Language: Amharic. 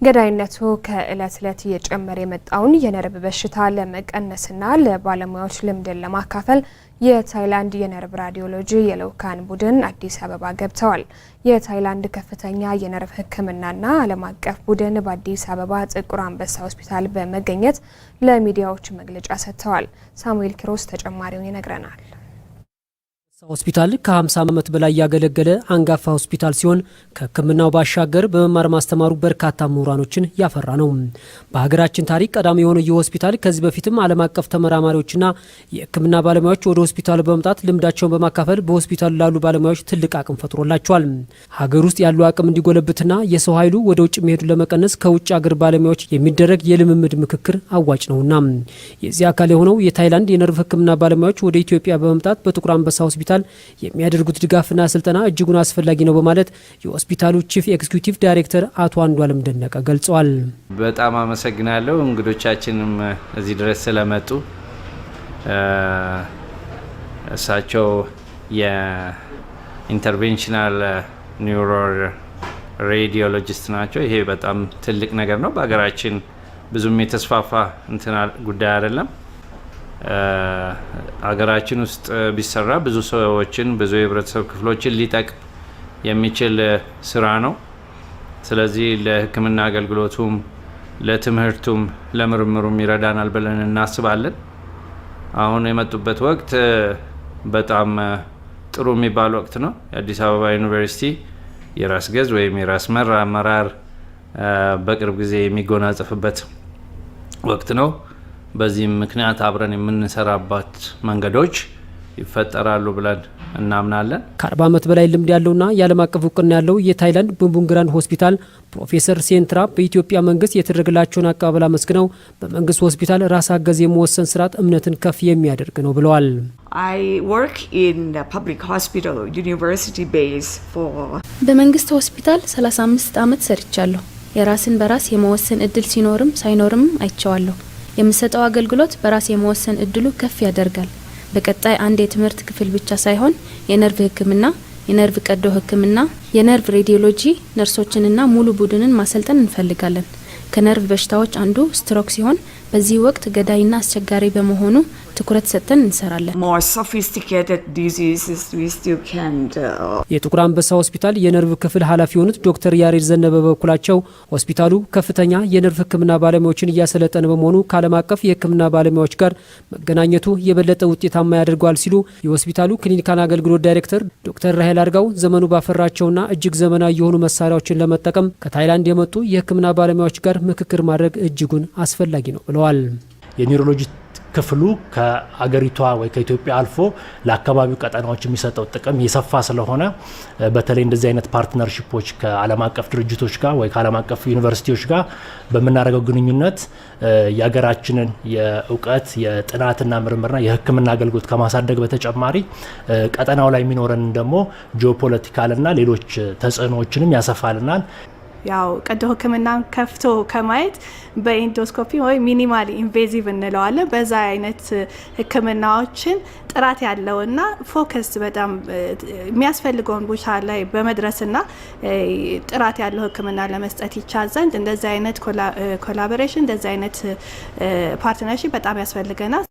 ገዳይነቱ ከእለት እለት እየጨመረ የመጣውን የነርቭ በሽታ ለመቀነስና ለባለሙያዎች ልምድን ለማካፈል የታይላንድ የነርቭ ራዲዮሎጂ የልዑካን ቡድን አዲስ አበባ ገብተዋል። የታይላንድ ከፍተኛ የነርቭ ሕክምናና ዓለም አቀፍ ቡድን በአዲስ አበባ ጥቁር አንበሳ ሆስፒታል በመገኘት ለሚዲያዎች መግለጫ ሰጥተዋል። ሳሙኤል ኪሮስ ተጨማሪውን ይነግረናል። ሆስፒታል ከ50 ዓመት በላይ ያገለገለ አንጋፋ ሆስፒታል ሲሆን ከህክምናው ባሻገር በመማር ማስተማሩ በርካታ ምሁራኖችን ያፈራ ነው። በሀገራችን ታሪክ ቀዳሚ የሆነው ይህ ሆስፒታል ከዚህ በፊትም ዓለም አቀፍ ተመራማሪዎችና የህክምና ባለሙያዎች ወደ ሆስፒታሉ በመምጣት ልምዳቸውን በማካፈል በሆስፒታሉ ላሉ ባለሙያዎች ትልቅ አቅም ፈጥሮላቸዋል። ሀገር ውስጥ ያለው አቅም እንዲጎለብትና የሰው ኃይሉ ወደ ውጭ መሄዱን ለመቀነስ ከውጭ ሀገር ባለሙያዎች የሚደረግ የልምምድ ምክክር አዋጭ ነውና የዚህ አካል የሆነው የታይላንድ የነርቭ ህክምና ባለሙያዎች ወደ ኢትዮጵያ በመምጣት በጥቁር አንበሳ ሆስፒታል የሚያደርጉት ድጋፍና ስልጠና እጅጉን አስፈላጊ ነው በማለት የሆስፒታሉ ቺፍ ኤግዚኪዩቲቭ ዳይሬክተር አቶ አንዷለም ደነቀ ገልጸዋል። በጣም አመሰግናለሁ እንግዶቻችንም እዚህ ድረስ ስለመጡ። እሳቸው የኢንተርቬንሽናል ኒውሮ ሬዲዮሎጂስት ናቸው። ይሄ በጣም ትልቅ ነገር ነው። በሀገራችን ብዙም የተስፋፋ ጉዳይ አይደለም። አገራችን ውስጥ ቢሰራ ብዙ ሰዎችን ብዙ የህብረተሰብ ክፍሎችን ሊጠቅም የሚችል ስራ ነው። ስለዚህ ለህክምና አገልግሎቱም ለትምህርቱም ለምርምሩም ይረዳናል ብለን እናስባለን። አሁን የመጡበት ወቅት በጣም ጥሩ የሚባል ወቅት ነው። የአዲስ አበባ ዩኒቨርሲቲ የራስ ገዝ ወይም የራስ መር አመራር በቅርብ ጊዜ የሚጎናጸፍበት ወቅት ነው። በዚህም ምክንያት አብረን የምንሰራባት መንገዶች ይፈጠራሉ ብለን እናምናለን። ከ40 ዓመት በላይ ልምድ ያለውና የዓለም አቀፍ እውቅና ያለው የታይላንድ ቡንቡንግራን ሆስፒታል ፕሮፌሰር ሴንትራ በኢትዮጵያ መንግስት የተደረገላቸውን አቀባበል አመስግነው በመንግስት ሆስፒታል ራስ አገዝ የመወሰን ስርዓት እምነትን ከፍ የሚያደርግ ነው ብለዋል። በመንግስት ሆስፒታል 35 ዓመት ሰርቻለሁ። የራስን በራስ የመወሰን እድል ሲኖርም ሳይኖርም አይቼዋለሁ። የምሰጠው አገልግሎት በራስ የመወሰን እድሉ ከፍ ያደርጋል። በቀጣይ አንድ የትምህርት ክፍል ብቻ ሳይሆን የነርቭ ህክምና፣ የነርቭ ቀዶ ህክምና፣ የነርቭ ሬዲዮሎጂ ነርሶችንና ሙሉ ቡድንን ማሰልጠን እንፈልጋለን። ከነርቭ በሽታዎች አንዱ ስትሮክ ሲሆን በዚህ ወቅት ገዳይና አስቸጋሪ በመሆኑ ትኩረት ሰጥተን እንሰራለን። የጥቁር አንበሳ ሆስፒታል የነርቭ ክፍል ኃላፊ የሆኑት ዶክተር ያሬድ ዘነበ በበኩላቸው ሆስፒታሉ ከፍተኛ የነርቭ ህክምና ባለሙያዎችን እያሰለጠነ በመሆኑ ከዓለም አቀፍ የህክምና ባለሙያዎች ጋር መገናኘቱ የበለጠ ውጤታማ ያደርገዋል ሲሉ የሆስፒታሉ ክሊኒካል አገልግሎት ዳይሬክተር ዶክተር ራሄል አርጋው ዘመኑ ባፈራቸውና እጅግ ዘመናዊ የሆኑ መሳሪያዎችን ለመጠቀም ከታይላንድ የመጡ የህክምና ባለሙያዎች ጋር ምክክር ማድረግ እጅጉን አስፈላጊ ነው ብለዋል። የኒውሮሎጂ ክፍሉ ከአገሪቷ ወይ ከኢትዮጵያ አልፎ ለአካባቢው ቀጠናዎች የሚሰጠው ጥቅም የሰፋ ስለሆነ በተለይ እንደዚህ አይነት ፓርትነርሺፖች ከዓለም አቀፍ ድርጅቶች ጋር ወይ ከዓለም አቀፍ ዩኒቨርሲቲዎች ጋር በምናደርገው ግንኙነት የሀገራችንን የእውቀት የጥናትና ምርምርና የህክምና አገልግሎት ከማሳደግ በተጨማሪ ቀጠናው ላይ የሚኖረን ደግሞ ጂኦፖለቲካልና ሌሎች ተጽዕኖዎችንም ያሰፋልናል። ያው ቀዶ ህክምናን ከፍቶ ከማየት በኢንዶስኮፒ ወይ ሚኒማሊ ኢንቬዚቭ እንለዋለን። በዛ አይነት ህክምናዎችን ጥራት ያለውና ፎከስ በጣም የሚያስፈልገውን ቦታ ላይ በመድረስና ጥራት ያለው ህክምና ለመስጠት ይቻል ዘንድ እንደዚህ አይነት ኮላቦሬሽን እንደዚህ አይነት ፓርትነርሺፕ በጣም ያስፈልገናል።